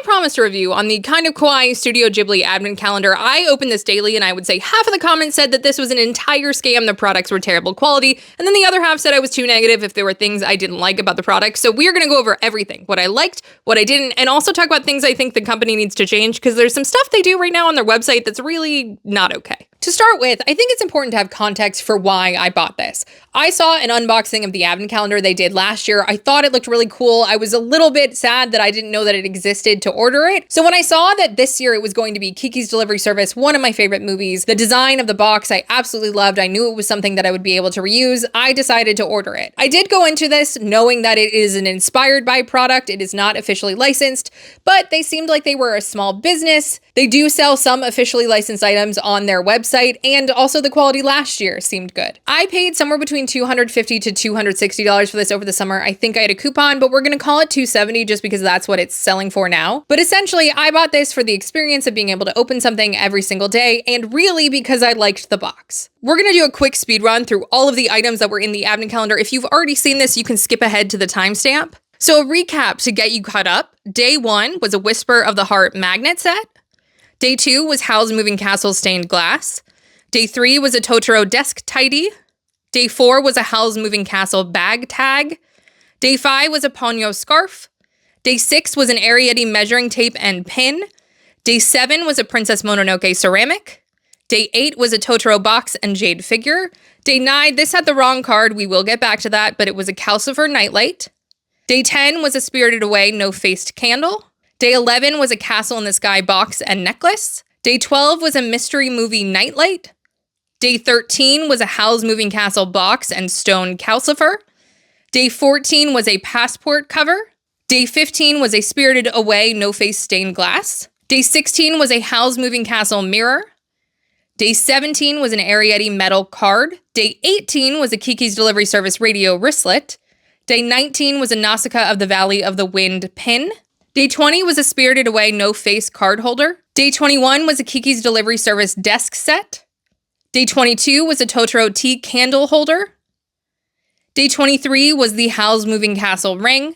promised a review on the kind of Kawaii Studio Ghibli advent calendar. I opened this daily and I would say half of the comments said that this was an entire scam, the products were terrible quality, and then the other half said I was too negative if there were things I didn't like about the product. So we're gonna go over everything, what I liked, what I didn't, and also talk about things I think the company needs to change, because there's some stuff they do right now on their website that's really not okay. To start with, I think it's important to have context for why I bought this. I saw an unboxing of the advent calendar they did last year. I thought it looked really cool. I was a little bit sad that I didn't know that it existed to order it. So when I saw that this year it was going to be Kiki's Delivery Service, one of my favorite movies, the design of the box I absolutely loved. I knew it was something that I would be able to reuse. I decided to order it. I did go into this knowing that it is an inspired by product. It is not officially licensed, but they seemed like they were a small business. They do sell some officially licensed items on their website, and also the quality last year seemed good. I paid somewhere between $250 to $260 for this over the summer. I think I had a coupon, but we're gonna call it $270 just because that's what it's selling for now. But essentially, I bought this for the experience of being able to open something every single day, and really because I liked the box. We're gonna do a quick speed run through all of the items that were in the advent calendar. If you've already seen this, you can skip ahead to the timestamp. So a recap to get you caught up. Day 1 was a Whisper of the Heart magnet set. Day 2 was Howl's Moving Castle stained glass. Day 3 was a Totoro desk tidy. Day 4 was a Howl's Moving Castle bag tag. Day 5 was a Ponyo scarf. Day 6 was an Arietti measuring tape and pin. Day 7 was a Princess Mononoke ceramic. Day 8 was a Totoro box and jade figure. Day 9, this had the wrong card, we will get back to that, but it was a Calcifer nightlight. Day 10 was a Spirited Away no-faced candle. Day 11 was a Castle in the Sky box and necklace. Day 12 was a mystery movie nightlight. Day 13 was a Howl's Moving Castle box and stone calcifer. Day 14 was a passport cover. Day 15 was a Spirited Away no-face stained glass. Day 16 was a Howl's Moving Castle mirror. Day 17 was an Arietti metal card. Day 18 was a Kiki's Delivery Service radio wristlet. Day 19 was a Nausicaa of the Valley of the Wind pin. Day 20 was a Spirited Away no-face card holder. Day 21 was a Kiki's Delivery Service desk set. Day 22 was a Totoro tea candle holder. Day 23 was the Howl's Moving Castle ring.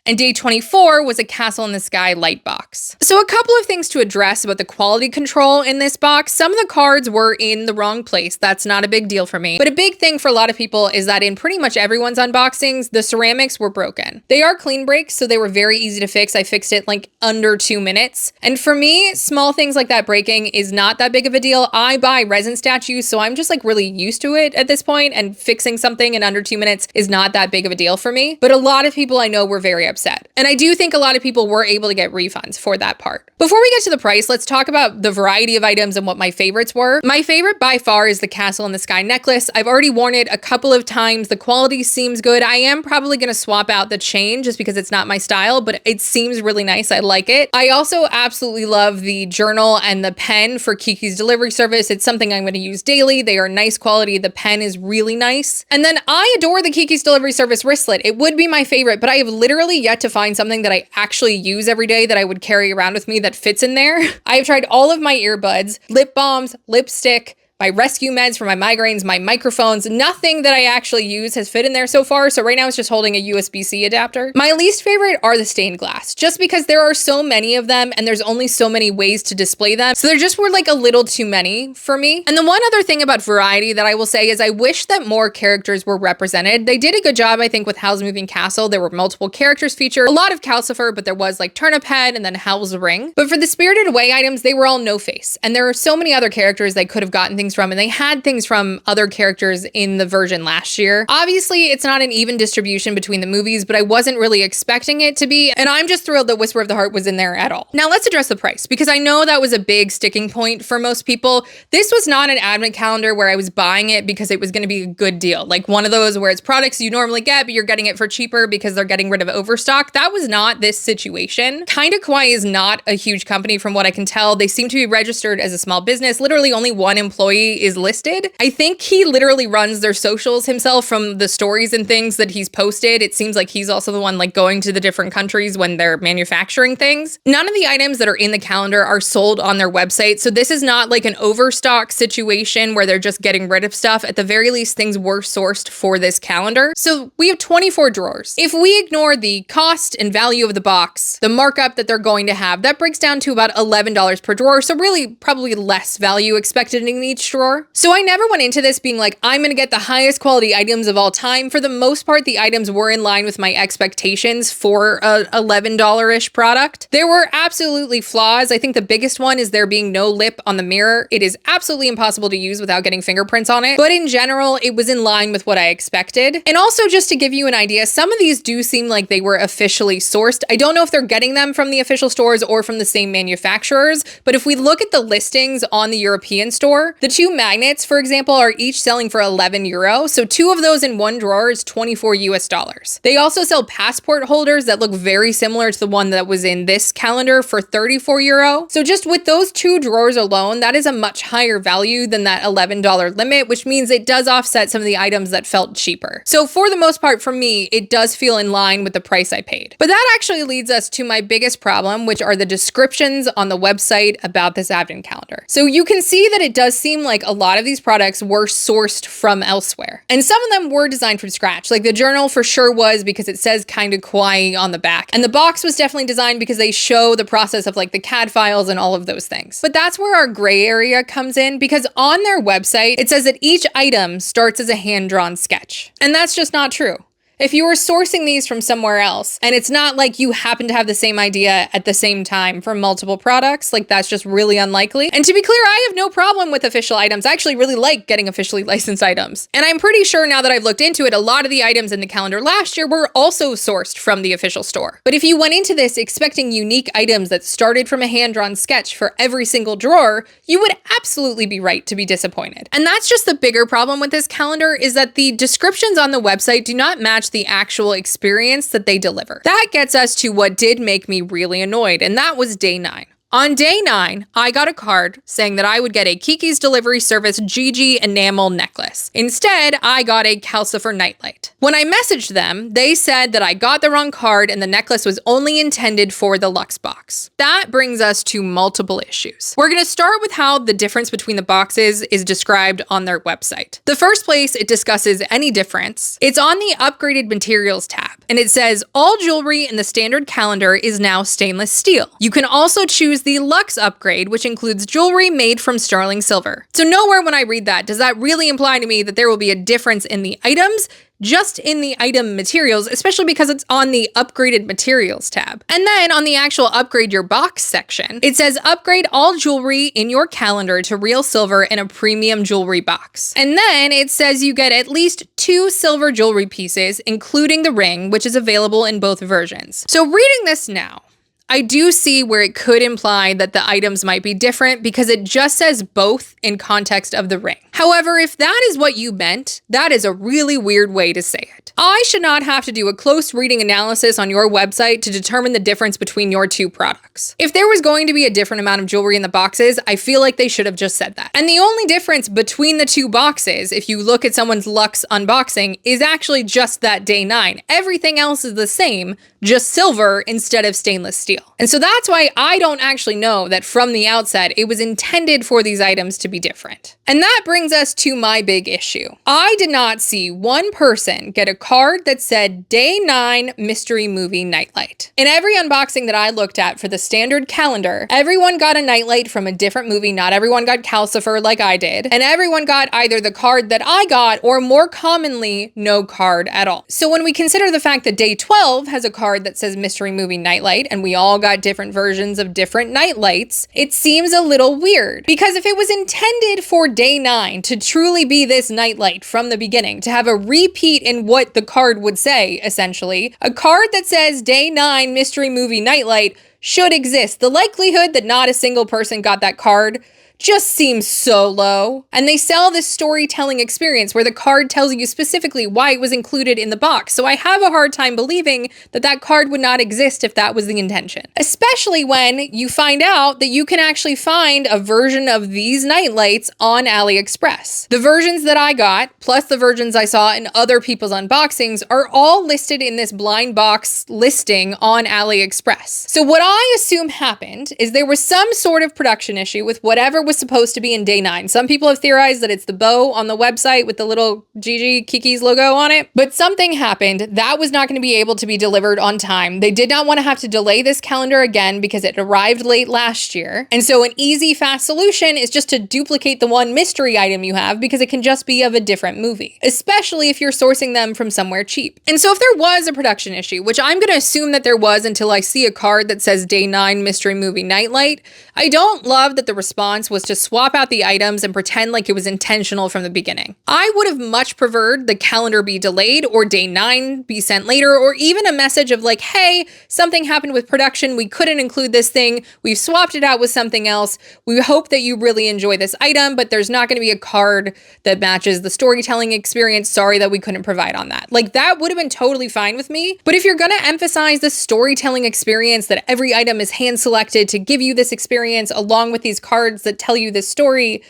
And day 24 was a Castle in the Sky light box. So a couple of things to address about the quality control in this box. Some of the cards were in the wrong place. That's not a big deal for me. But a big thing for a lot of people is that in pretty much everyone's unboxings, the ceramics were broken. They are clean breaks, so they were very easy to fix. I fixed it like under 2 minutes. And for me, small things like that breaking is not that big of a deal. I buy resin statues, so I'm just like really used to it at this point, and fixing something in under 2 minutes is not that big of a deal for me. But a lot of people I know were very upset. And I do think a lot of people were able to get refunds for that part. Before we get to the price, let's talk about the variety of items and what my favorites were. My favorite by far is the Castle in the Sky necklace. I've already worn it a couple of times. The quality seems good. I am probably going to swap out the chain just because it's not my style, but it seems really nice. I like it. I also absolutely love the journal and the pen for Kiki's Delivery Service. It's something I'm going to use daily. They are nice quality. The pen is really nice. And then I adore the Kiki's Delivery Service wristlet. It would be my favorite, but I have literally yet to find something that I actually use every day that I would carry around with me that fits in there. I have tried all of my earbuds, lip balms, lipstick, my rescue meds for my migraines, my microphones. Nothing that I actually use has fit in there so far, so right now it's just holding a USB-C adapter. My least favorite are the stained glass, just because there are so many of them and there's only so many ways to display them, so there just were like a little too many for me. And the one other thing about variety that I will say is I wish that more characters were represented. They did a good job, I think, with Howl's Moving Castle. There were multiple characters featured, a lot of Calcifer, but there was like Turnip Head and then Howl's Ring. But for the Spirited Away items, they were all no face, and there are so many other characters they could have gotten things from, and they had things from other characters in the version last year. Obviously, it's not an even distribution between the movies, but I wasn't really expecting it to be, and I'm just thrilled that Whisper of the Heart was in there at all. Now let's address the price, because I know that was a big sticking point for most people. This was not an advent calendar where I was buying it because it was going to be a good deal, like one of those where it's products you normally get, but you're getting it for cheaper because they're getting rid of overstock. That was not this situation. Kinda Kawaii is not a huge company from what I can tell. They seem to be registered as a small business, literally only one employee. employee is listed. I think he literally runs their socials himself from the stories and things that he's posted. It seems like he's also the one like going to the different countries when they're manufacturing things. None of the items that are in the calendar are sold on their website, so this is not like an overstock situation where they're just getting rid of stuff. At the very least, things were sourced for this calendar. So we have 24 drawers. If we ignore the cost and value of the box, the markup that they're going to have, that breaks down to about $11 per drawer, so really probably less value expected in each drawer. So I never went into this being like, I'm gonna get the highest quality items of all time. For the most part, the items were in line with my expectations for a $11-ish product. There were absolutely flaws. I think the biggest one is there being no lip on the mirror. It is absolutely impossible to use without getting fingerprints on it. But in general, it was in line with what I expected. And also, just to give you an idea, some of these do seem like they were officially sourced. I don't know if they're getting them from the official stores or from the same manufacturers, but if we look at the listings on the European store, the two magnets, for example, are each selling for €11. So two of those in one drawer is 24 US dollars. They also sell passport holders that look very similar to the one that was in this calendar for €34. So just with those two drawers alone, that is a much higher value than that $11 limit, which means it does offset some of the items that felt cheaper. So for the most part, for me, it does feel in line with the price I paid. But that actually leads us to my biggest problem, which are the descriptions on the website about this advent calendar. So you can see that it does seem like a lot of these products were sourced from elsewhere. And some of them were designed from scratch. Like the journal for sure was, because it says kind of kawaii on the back. And the box was definitely designed because they show the process of like the CAD files and all of those things. But that's where our gray area comes in, because on their website, it says that each item starts as a hand-drawn sketch. And that's just not true. If you were sourcing these from somewhere else, and it's not like you happen to have the same idea at the same time for multiple products, like that's just really unlikely. And to be clear, I have no problem with official items. I actually really like getting officially licensed items. And I'm pretty sure now that I've looked into it, a lot of the items in the calendar last year were also sourced from the official store. But if you went into this expecting unique items that started from a hand-drawn sketch for every single drawer, you would absolutely be right to be disappointed. And that's just the bigger problem with this calendar, is that the descriptions on the website do not match the actual experience that they deliver. That gets us to what did make me really annoyed, and that was day 9. On day 9, I got a card saying that I would get a Kiki's Delivery Service Gigi enamel necklace. Instead, I got a calcifer nightlight. When I messaged them, they said that I got the wrong card and the necklace was only intended for the Luxe box. That brings us to multiple issues. We're gonna start with how the difference between the boxes is described on their website. The first place it discusses any difference, it's on the upgraded materials tab, and it says all jewelry in the standard calendar is now stainless steel. You can also choose the Luxe upgrade, which includes jewelry made from sterling silver. So nowhere when I read that does that really imply to me that there will be a difference in the items, just in the item materials, especially because it's on the upgraded materials tab. And then on the actual upgrade your box section, it says upgrade all jewelry in your calendar to real silver in a premium jewelry box. And then it says you get at least 2 silver jewelry pieces, including the ring, which is available in both versions. So reading this now, I do see where it could imply that the items might be different because it just says both in context of the ring. However, if that is what you meant, that is a really weird way to say it. I should not have to do a close reading analysis on your website to determine the difference between your two products. If there was going to be a different amount of jewelry in the boxes, I feel like they should have just said that. And the only difference between the two boxes, if you look at someone's Luxe unboxing, is actually just that day 9. Everything else is the same, just silver instead of stainless steel. And so that's why I don't actually know that from the outset it was intended for these items to be different. And that brings us to my big issue. I did not see one person get a card that said Day 9 Mystery Movie Nightlight. In every unboxing that I looked at for the standard calendar, everyone got a nightlight from a different movie. Not everyone got calcifer like I did. And everyone got either the card that I got or more commonly, no card at all. So when we consider the fact that Day 12 has a card that says Mystery Movie Nightlight and we all got different versions of different nightlights, it seems a little weird. Because if it was intended for Day 9 to truly be this nightlight from the beginning, to have a repeat in what the card would say, essentially, a card that says Day 9 Mystery Movie Nightlight should exist. The likelihood that not a single person got that card just seems so low. And they sell this storytelling experience where the card tells you specifically why it was included in the box. So I have a hard time believing that that card would not exist if that was the intention. Especially when you find out that you can actually find a version of these nightlights on AliExpress. The versions that I got, plus the versions I saw in other people's unboxings, are all listed in this blind box listing on AliExpress. So what I assume happened is there was some sort of production issue with whatever was supposed to be in day 9. Some people have theorized that it's the bow on the website with the little Gigi Kiki's logo on it, but something happened that was not going to be able to be delivered on time. They did not want to have to delay this calendar again because it arrived late last year. And so an easy, fast solution is just to duplicate the one mystery item you have because it can just be of a different movie, especially if you're sourcing them from somewhere cheap. And so if there was a production issue, which I'm going to assume that there was until I see a card that says day 9 mystery movie nightlight, I don't love that the response was to swap out the items and pretend like it was intentional from the beginning. I would have much preferred the calendar be delayed or day 9 be sent later, or even a message of like, hey, something happened with production. We couldn't include this thing. We've swapped it out with something else. We hope that you really enjoy this item, but there's not going to be a card that matches the storytelling experience. Sorry that we couldn't provide on that. Like, that would have been totally fine with me. But if you're going to emphasize the storytelling experience, that every item is hand selected to give you this experience along with these cards that tell you this story,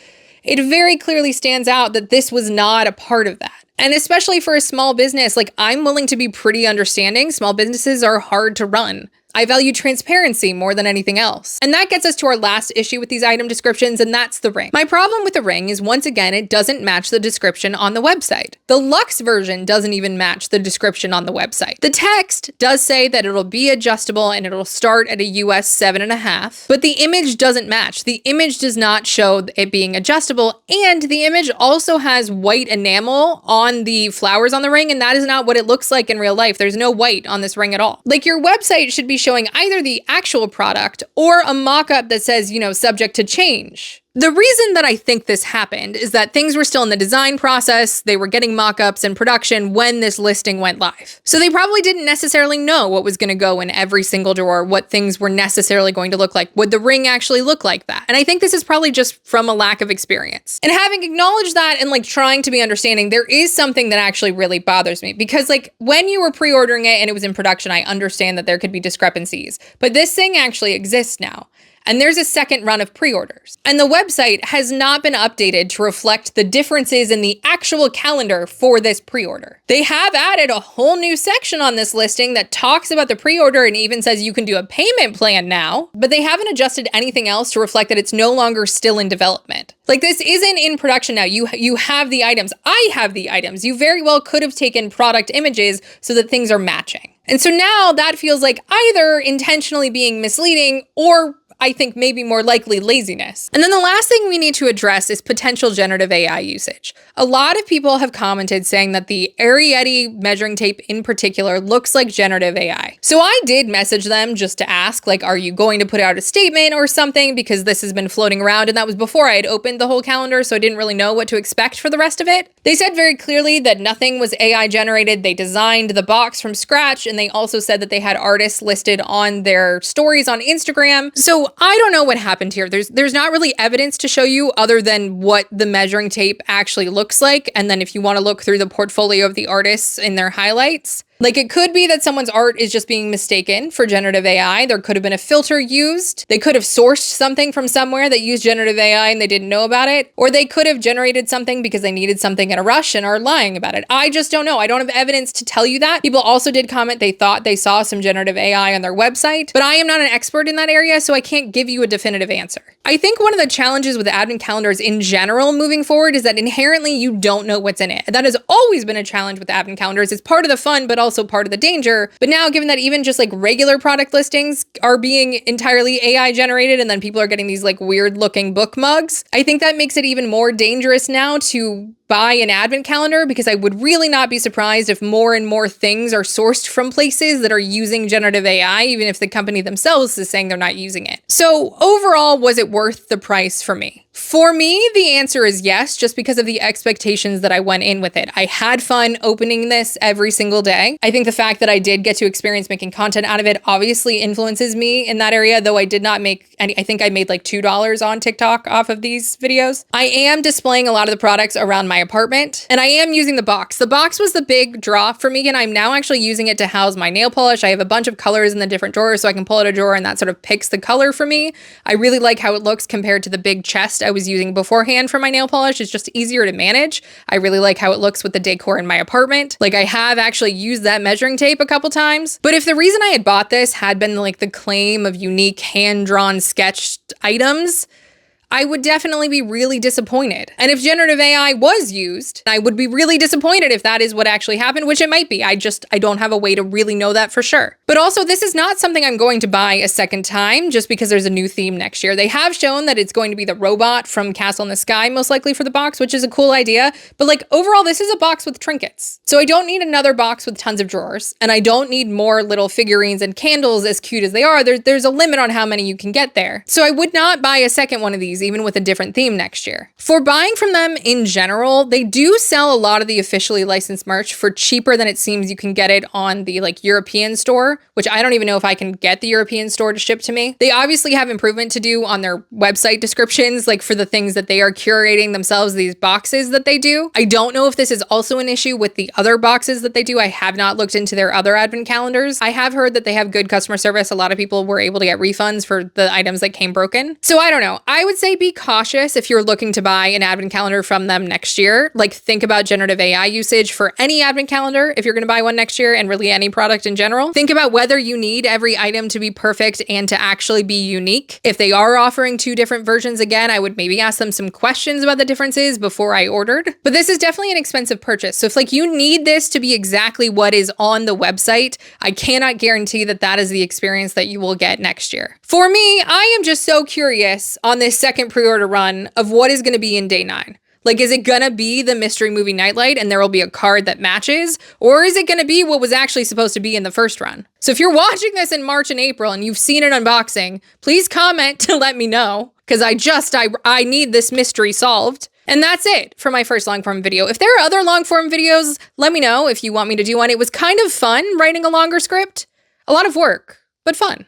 it very clearly stands out that this was not a part of that. And especially for a small business, like, I'm willing to be pretty understanding. Small businesses are hard to run. I value transparency more than anything else. And that gets us to our last issue with these item descriptions, and that's the ring. My problem with the ring is, once again, it doesn't match the description on the website. The Luxe version doesn't even match the description on the website. The text does say that it'll be adjustable and it'll start at a US 7.5, but the image doesn't match. The image does not show it being adjustable, and the image also has white enamel on the flowers on the ring, and that is not what it looks like in real life. There's no white on this ring at all. Like, your website should be showing either the actual product or a mock-up that says, you know, subject to change. The reason that I think this happened is that things were still in the design process. They were getting mock-ups and production when this listing went live. So they probably didn't necessarily know what was going to go in every single drawer, what things were necessarily going to look like. Would the ring actually look like that? And I think this is probably just from a lack of experience. And having acknowledged that and like trying to be understanding, there is something that actually really bothers me, because like when you were pre-ordering it and it was in production, I understand that there could be discrepancies, but this thing actually exists now. And there's a second run of pre-orders. And the website has not been updated to reflect the differences in the actual calendar for this pre-order. They have added a whole new section on this listing that talks about the pre-order and even says you can do a payment plan now, but they haven't adjusted anything else to reflect that it's no longer still in development. Like, this isn't in production now. You have the items. I have the items. You very well could have taken product images so that things are matching. And so now that feels like either intentionally being misleading or, I think, maybe more likely, laziness. And then the last thing we need to address is potential generative AI usage. A lot of people have commented saying that the Arietti measuring tape in particular looks like generative AI. So I did message them just to ask, like, are you going to put out a statement or something? Because this has been floating around, and that was before I had opened the whole calendar, so I didn't really know what to expect for the rest of it. They said very clearly that nothing was AI generated. They designed the box from scratch, and they also said that they had artists listed on their stories on Instagram. So I don't know what happened here. There's not really evidence to show you other than what the measuring tape actually looks like. And then if you want to look through the portfolio of the artists in their highlights, like, it could be that someone's art is just being mistaken for generative AI. There could have been a filter used. They could have sourced something from somewhere that used generative AI and they didn't know about it. Or they could have generated something because they needed something in a rush and are lying about it. I just don't know. I don't have evidence to tell you that. People also did comment they thought they saw some generative AI on their website, but I am not an expert in that area, so I can't give you a definitive answer. I think one of the challenges with advent calendars in general moving forward is that inherently you don't know what's in it. That has always been a challenge with advent calendars. It's part of the fun, but also part of the danger. But now, given that even just like regular product listings are being entirely AI generated, and then people are getting these like weird looking book mugs, I think that makes it even more dangerous now to buy an advent calendar because I would really not be surprised if more and more things are sourced from places that are using generative AI, even if the company themselves is saying they're not using it. So overall, was it worth the price for me? For me, the answer is yes, just because of the expectations that I went in with it. I had fun opening this every single day. I think the fact that I did get to experience making content out of it obviously influences me in that area, though I did not make any. I think I made like $2 on TikTok off of these videos. I am displaying a lot of the products around my apartment, and I am using the box. The box was the big draw for me, and I'm now actually using it to house my nail polish. I have a bunch of colors in the different drawers, so I can pull out a drawer and that sort of picks the color for me. I really like how it looks compared to the big chest I was using beforehand for my nail polish. It's just easier to manage. I really like how it looks with the decor in my apartment. Like, I have actually used that measuring tape a couple times. But if the reason I had bought this had been like the claim of unique hand-drawn sketched items, I would definitely be really disappointed. And if generative AI was used, I would be really disappointed if that is what actually happened, which it might be. I don't have a way to really know that for sure. But also, this is not something I'm going to buy a second time just because there's a new theme next year. They have shown that it's going to be the robot from Castle in the Sky, most likely for the box, which is a cool idea. But like, overall, this is a box with trinkets. So I don't need another box with tons of drawers, and I don't need more little figurines and candles as cute as they are. There's a limit on how many you can get there. So I would not buy a second one of these, even with a different theme next year. For buying from them in general, they do sell a lot of the officially licensed merch for cheaper than it seems you can get it on the like European store, which I don't even know if I can get the European store to ship to me. They obviously have improvement to do on their website descriptions, like for the things that they are curating themselves, these boxes that they do. I don't know if this is also an issue with the other boxes that they do. I have not looked into their other advent calendars. I have heard that they have good customer service. A lot of people were able to get refunds for the items that came broken. So I don't know. I would say be cautious if you're looking to buy an advent calendar from them next year. Like, think about generative AI usage for any advent calendar if you're going to buy one next year, and really any product in general. Think about whether you need every item to be perfect and to actually be unique. If they are offering two different versions again, I would maybe ask them some questions about the differences before I ordered. But this is definitely an expensive purchase. So if like you need this to be exactly what is on the website, I cannot guarantee that that is the experience that you will get next year. For me, I am just so curious on this second pre-order run of what is going to be in day 9. Like, is it gonna be the mystery movie nightlight and there will be a card that matches? Or is it gonna be what was actually supposed to be in the first run? So if you're watching this in March and April and you've seen an unboxing, please comment to let me know, because I need this mystery solved. And that's it for my first long form video. If there are other long form videos, let me know if you want me to do one. It was kind of fun writing a longer script. A lot of work, but fun.